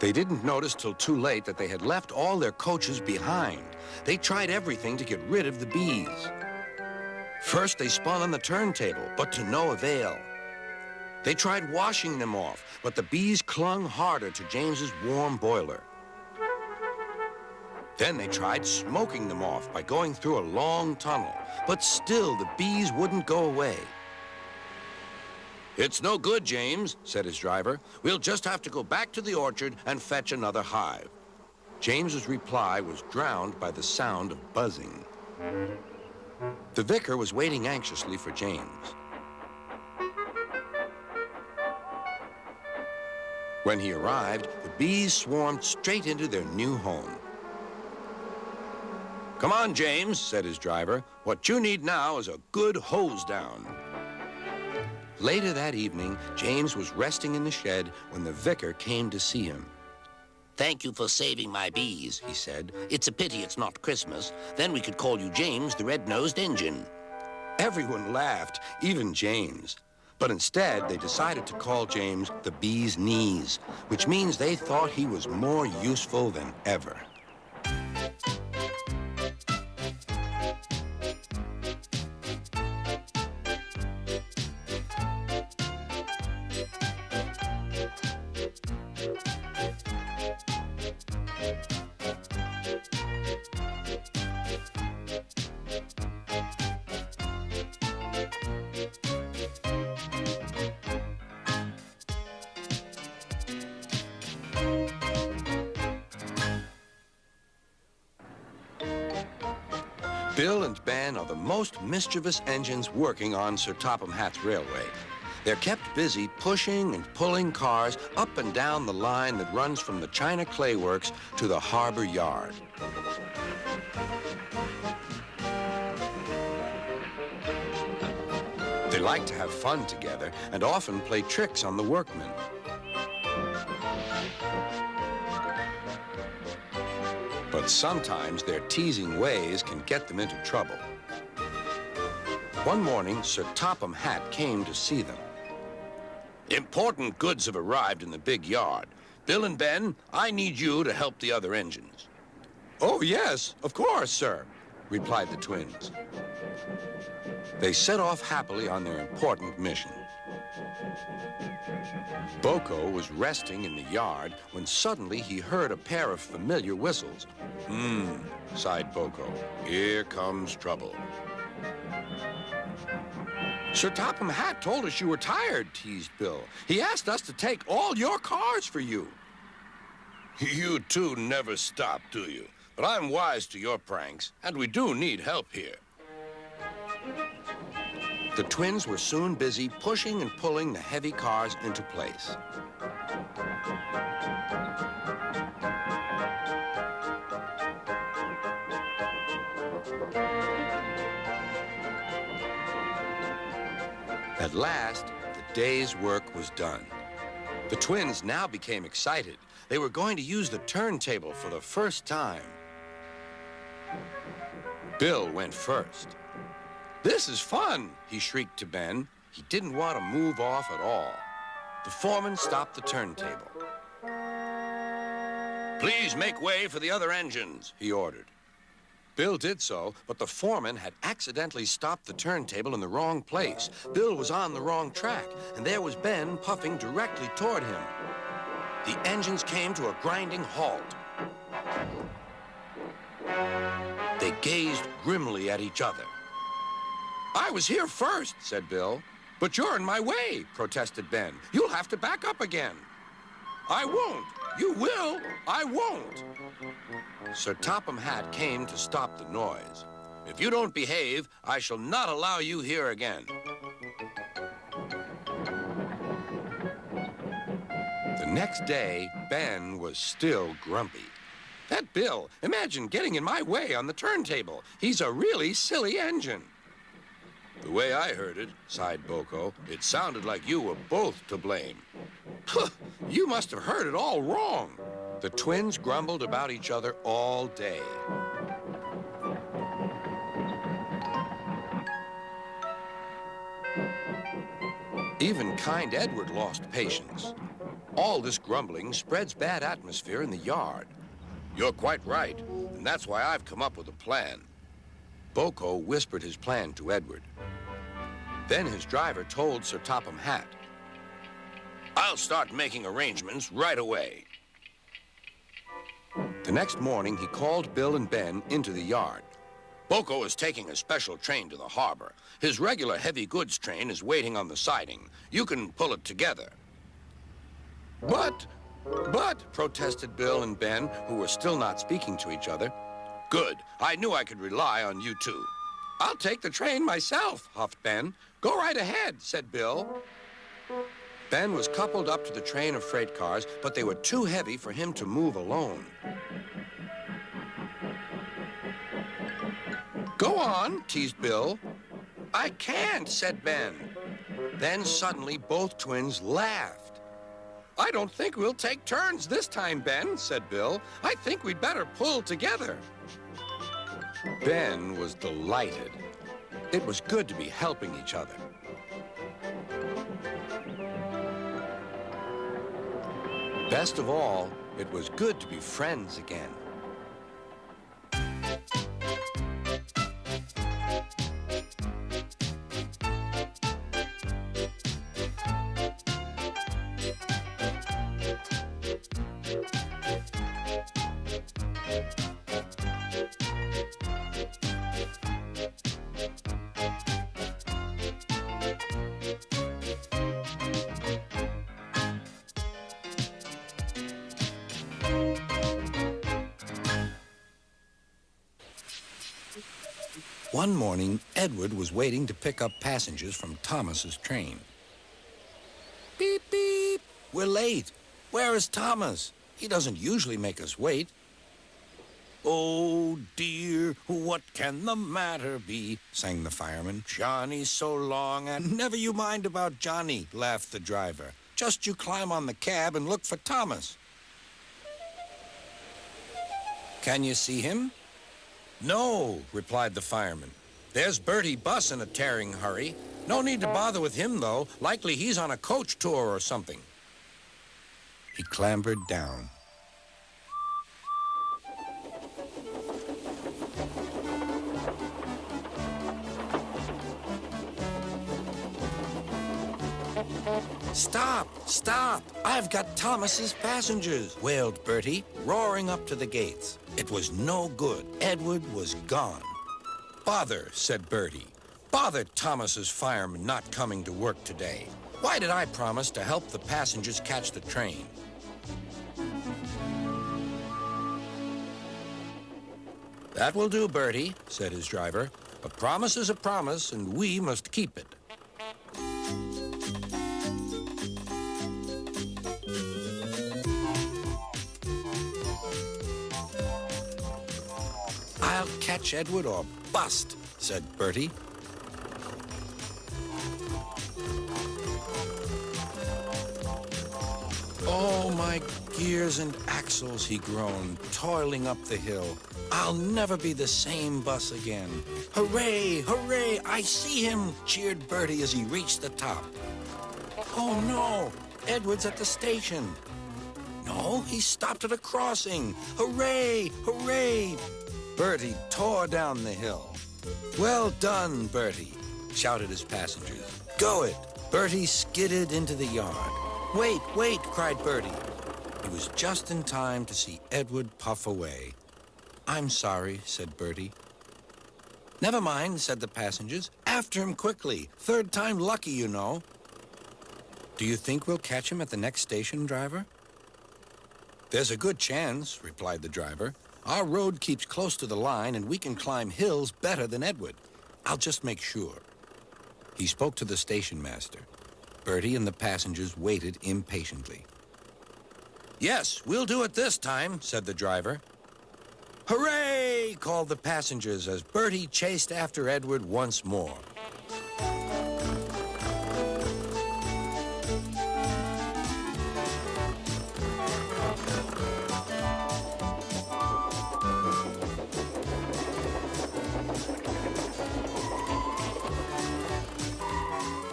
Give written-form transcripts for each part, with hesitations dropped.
They didn't notice till too late that they had left all their coaches behind. They tried everything to get rid of the bees. First, they spun on the turntable, but to no avail. They tried washing them off, but the bees clung harder to James's warm boiler. Then they tried smoking them off by going through a long tunnel, but still the bees wouldn't go away. "It's no good, James," said his driver. "We'll just have to go back to the orchard and fetch another hive." James's reply was drowned by the sound of buzzing. The vicar was waiting anxiously for James. When he arrived, the bees swarmed straight into their new home. "Come on, James," said his driver. "What you need now is a good hose down." Later that evening, James was resting in the shed when the vicar came to see him. "Thank you for saving my bees," he said. "It's a pity it's not Christmas. Then we could call you James the Red-Nosed Engine." Everyone laughed, even James. But instead, they decided to call James the Bee's Knees, which means they thought he was more useful than ever. Bill and Ben are the most mischievous engines working on Sir Topham Hatt's railway. They're kept busy pushing and pulling cars up and down the line that runs from the China Clay Works to the harbor yard. They like to have fun together and often play tricks on the workmen. But sometimes their teasing ways can get them into trouble. One morning, Sir Topham Hatt came to see them. "Important goods have arrived in the big yard. Bill and Ben, I need you to help the other engines." "Oh, yes, of course, sir," replied the twins. They set off happily on their important mission. Boko was resting in the yard when suddenly he heard a pair of familiar whistles. Sighed Boko. "Here comes trouble." "Sir Topham Hatt told us you were tired," teased Bill. "He asked us to take all your cars for you." "You two never stop, do you? But I'm wise to your pranks, and we do need help here." The twins were soon busy pushing and pulling the heavy cars into place. At last, the day's work was done. The twins now became excited. They were going to use the turntable for the first time. Bill went first. "This is fun," he shrieked to Ben. He didn't want to move off at all. The foreman stopped the turntable. "Please make way for the other engines," he ordered. Bill did so, but the foreman had accidentally stopped the turntable in the wrong place. Bill was on the wrong track, and there was Ben puffing directly toward him. The engines came to a grinding halt. They gazed grimly at each other. "I was here first," said Bill. "But you're in my way," protested Ben. "You'll have to back up again." "I won't." "You will." "I won't." Sir Topham Hatt came to stop the noise. "If you don't behave, I shall not allow you here again." The next day, Ben was still grumpy. "That Bill, imagine getting in my way on the turntable. He's a really silly engine." "The way I heard it," sighed Boko, "it sounded like you were both to blame." "You must have heard it all wrong." The twins grumbled about each other all day. Even kind Edward lost patience. All this grumbling spreads bad atmosphere in the yard. You're quite right, and that's why I've come up with a plan. Boko whispered his plan to Edward. Then his driver told Sir Topham Hatt, "I'll start making arrangements right away." The next morning, he called Bill and Ben into the yard. "Boko is taking a special train to the harbor. His regular heavy goods train is waiting on the siding. You can pull it together." But, protested Bill and Ben, who were still not speaking to each other. "Good. I knew I could rely on you two." "I'll take the train myself," huffed Ben. "Go right ahead," said Bill. Ben was coupled up to the train of freight cars, but they were too heavy for him to move alone. "Go on," teased Bill. "I can't," said Ben. Then suddenly both twins laughed. "I don't think we'll take turns this time, Ben," said Bill. "I think we'd better pull together." Ben was delighted. It was good to be helping each other. Best of all, it was good to be friends again. One morning, Edward was waiting to pick up passengers from Thomas's train. "Beep, beep, we're late. Where is Thomas? He doesn't usually make us wait." "Oh, dear, what can the matter be?" sang the fireman. "Johnny's so long and—" "Never you mind about Johnny," laughed the driver. "Just you climb on the cab and look for Thomas." "Can you see him?" "No," replied the fireman. "There's Bertie Buss in a tearing hurry. No need to bother with him, though. Likely he's on a coach tour or something." He clambered down. "Stop! Stop! I've got Thomas's passengers," wailed Bertie, roaring up to the gates. It was no good. Edward was gone. "Bother," said Bertie. "Bother Thomas's fireman not coming to work today. Why did I promise to help the passengers catch the train?" "That will do, Bertie," said his driver. "A promise is a promise, and we must keep it." "I'll catch Edward or bust," said Bertie. "Oh, my gears and axles," he groaned, toiling up the hill. "I'll never be the same bus again." "Hooray! Hooray! I see him!" cheered Bertie as he reached the top. "Oh, no! Edward's at the station." "No, he stopped at a crossing. Hooray! Hooray!" Bertie tore down the hill. "Well done, Bertie," shouted his passengers. "Go it!" Bertie skidded into the yard. "Wait, wait!" cried Bertie. He was just in time to see Edward puff away. "I'm sorry," said Bertie. "Never mind," said the passengers. "After him quickly. Third time lucky, you know." "Do you think we'll catch him at the next station, driver?" "There's a good chance," replied the driver. "Our road keeps close to the line, and we can climb hills better than Edward. I'll just make sure." He spoke to the station master. Bertie and the passengers waited impatiently. "Yes, we'll do it this time," said the driver. "Hooray!" called the passengers as Bertie chased after Edward once more.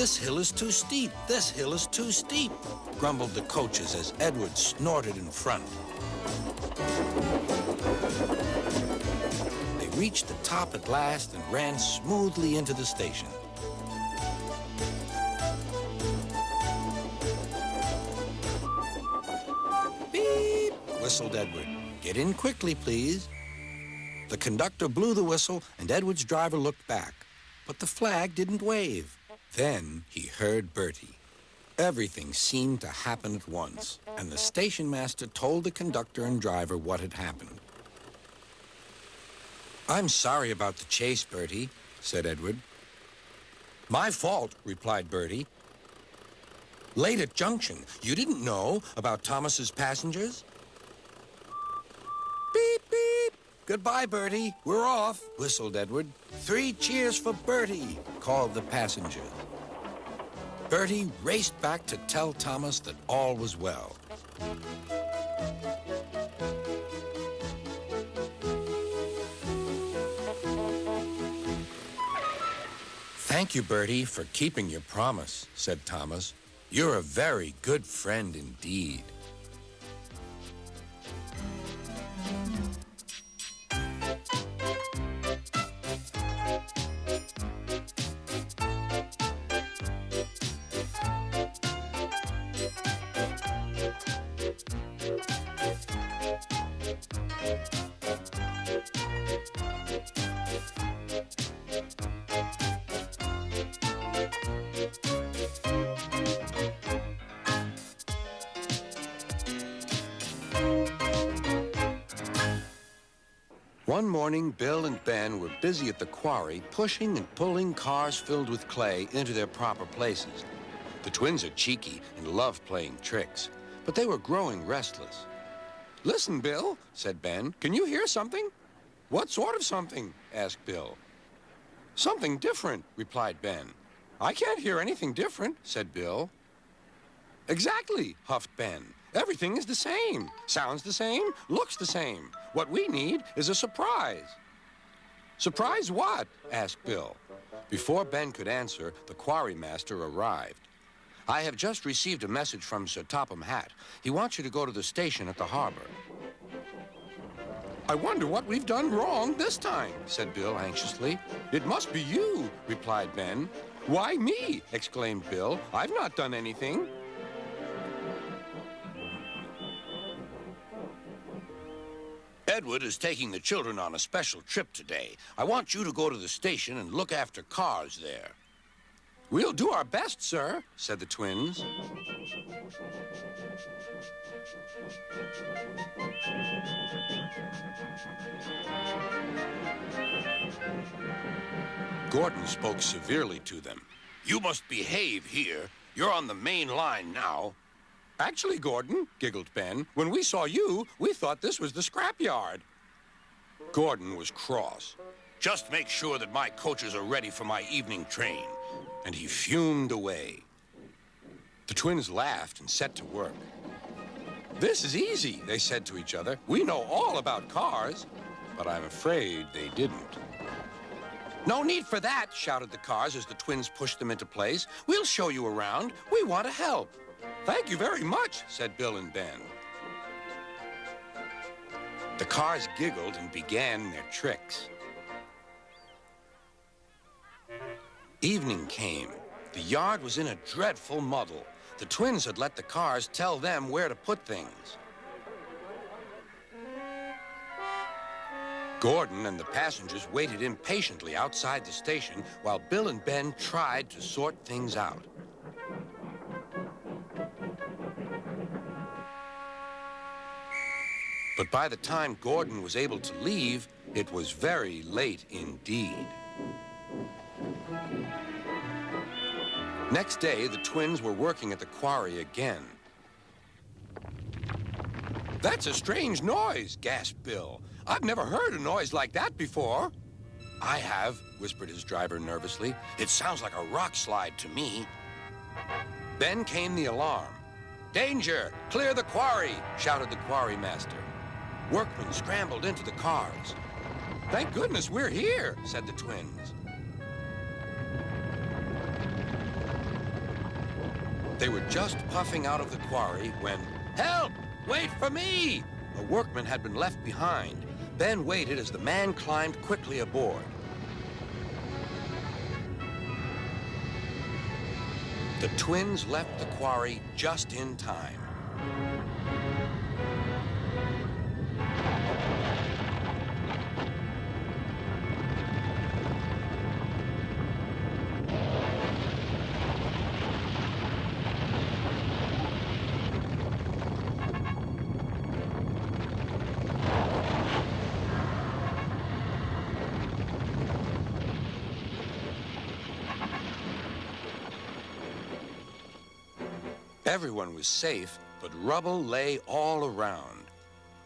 "This hill is too steep. This hill is too steep," grumbled the coaches as Edward snorted in front. They reached the top at last and ran smoothly into the station. "Beep," whistled Edward. "Get in quickly, please." The conductor blew the whistle, and Edward's driver looked back, but the flag didn't wave. Then he heard Bertie. Everything seemed to happen at once, and the station master told the conductor and driver what had happened. "I'm sorry about the chase, Bertie," said Edward. "My fault," replied Bertie. "Late at Junction, you didn't know about Thomas's passengers?" "Beep, beep. Goodbye, Bertie. We're off," whistled Edward. "3 cheers for Bertie," called the passengers. Bertie raced back to tell Thomas that all was well. "Thank you, Bertie, for keeping your promise," said Thomas. "You're a very good friend indeed." One morning, Bill and Ben were busy at the quarry, pushing and pulling cars filled with clay into their proper places. The twins are cheeky and love playing tricks, but they were growing restless. "Listen, Bill," said Ben. "Can you hear something?" "What sort of something?" asked Bill. "Something different," replied Ben. "I can't hear anything different," said Bill. "Exactly," huffed Ben. "Everything is the same. Sounds the same, looks the same. What we need is a surprise." "Surprise what?" asked Bill. Before Ben could answer, the quarry master arrived. "I have just received a message from Sir Topham Hatt. He wants you to go to the station at the harbor." "I wonder what we've done wrong this time," said Bill anxiously. "It must be you," replied Ben. "Why me?" exclaimed Bill. "I've not done anything." "Edward is taking the children on a special trip today. I want you to go to the station and look after cars there." "We'll do our best, sir," said the twins. Gordon spoke severely to them. "You must behave here. You're on the main line now." "Actually, Gordon," giggled Ben, "when we saw you, we thought this was the scrapyard." Gordon was cross. "Just make sure that my coaches are ready for my evening train." And he fumed away. The twins laughed and set to work. "This is easy," they said to each other. "We know all about cars." But I'm afraid they didn't. "No need for that," shouted the cars as the twins pushed them into place. "We'll show you around. We want to help." "Thank you very much," said Bill and Ben. The cars giggled and began their tricks. Evening came. The yard was in a dreadful muddle. The twins had let the cars tell them where to put things. Gordon and the passengers waited impatiently outside the station while Bill and Ben tried to sort things out. But by the time Gordon was able to leave, it was very late indeed. Next day, the twins were working at the quarry again. "That's a strange noise," gasped Bill. "I've never heard a noise like that before." "I have," whispered his driver nervously. "It sounds like a rock slide to me." Then came the alarm. "Danger! Clear the quarry!" shouted the quarry master. Workmen scrambled into the cars. "Thank goodness we're here," said the twins. They were just puffing out of the quarry when, "Help! Wait for me!" A workman had been left behind. Ben waited as the man climbed quickly aboard. The twins left the quarry just in time. Everyone was safe, but rubble lay all around.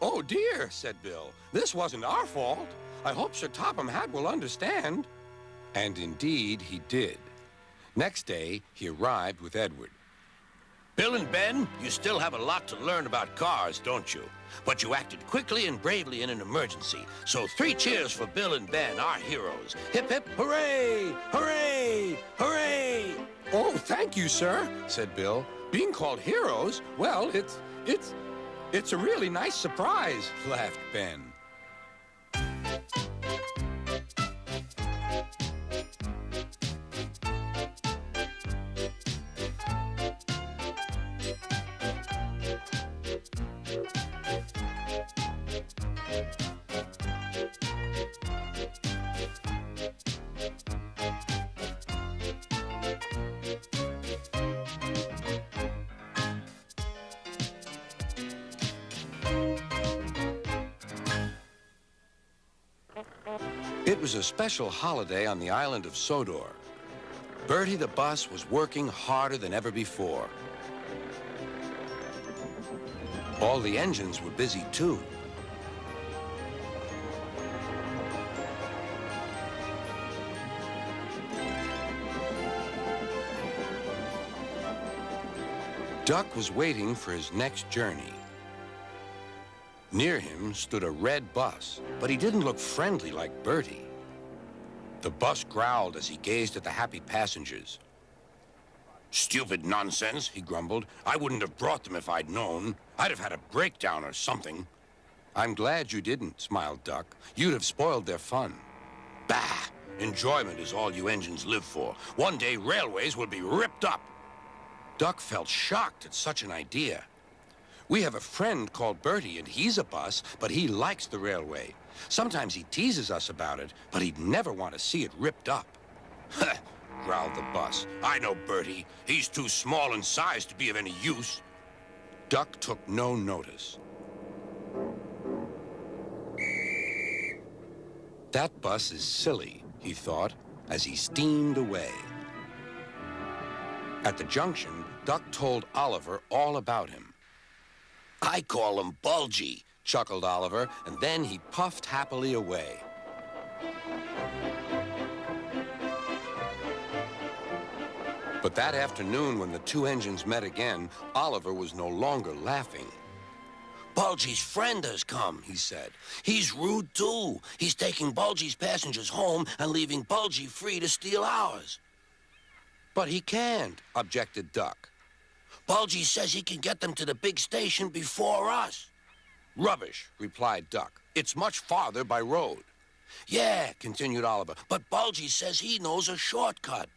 "Oh dear," said Bill. "This wasn't our fault. I hope Sir Topham Hatt will understand." And indeed he did. Next day, he arrived with Edward. Bill and Ben, you still have a lot to learn about cars, don't you? But you acted quickly and bravely in an emergency. So 3 cheers for Bill and Ben, our heroes. Hip, hip, hooray! Hooray! Hooray! "Oh, thank you, sir," said Bill. "Being called heroes, well, it's a really nice surprise," laughed Ben. It was a special holiday on the island of Sodor. Bertie the bus was working harder than ever before. All the engines were busy too. Duck was waiting for his next journey. Near him stood a red bus, but he didn't look friendly like Bertie. The bus growled as he gazed at the happy passengers. Stupid nonsense, he grumbled. I wouldn't have brought them if I'd known. I'd have had a breakdown or something. "I'm glad you didn't," smiled Duck. "You'd have spoiled their fun." Bah! Enjoyment is all you engines live for. One day railways will be ripped up. Duck felt shocked at such an idea. "We have a friend called Bertie, and he's a bus, but he likes the railway. Sometimes he teases us about it, but he'd never want to see it ripped up." "Huh," growled the bus. "I know Bertie. He's too small in size to be of any use." Duck took no notice. "That bus is silly," he thought, as he steamed away. At the junction, Duck told Oliver all about him. "I call him Bulgy," chuckled Oliver, and then he puffed happily away. But that afternoon, when the 2 engines met again, Oliver was no longer laughing. "Bulgy's friend has come," he said. "He's rude, too. He's taking Bulgy's passengers home and leaving Bulgy free to steal ours." "But he can't," objected Duck. "Bulgy says he can get them to the big station before us." "Rubbish," replied Duck. "It's much farther by road." "Yeah," continued Oliver, "but Bulgy says he knows a shortcut."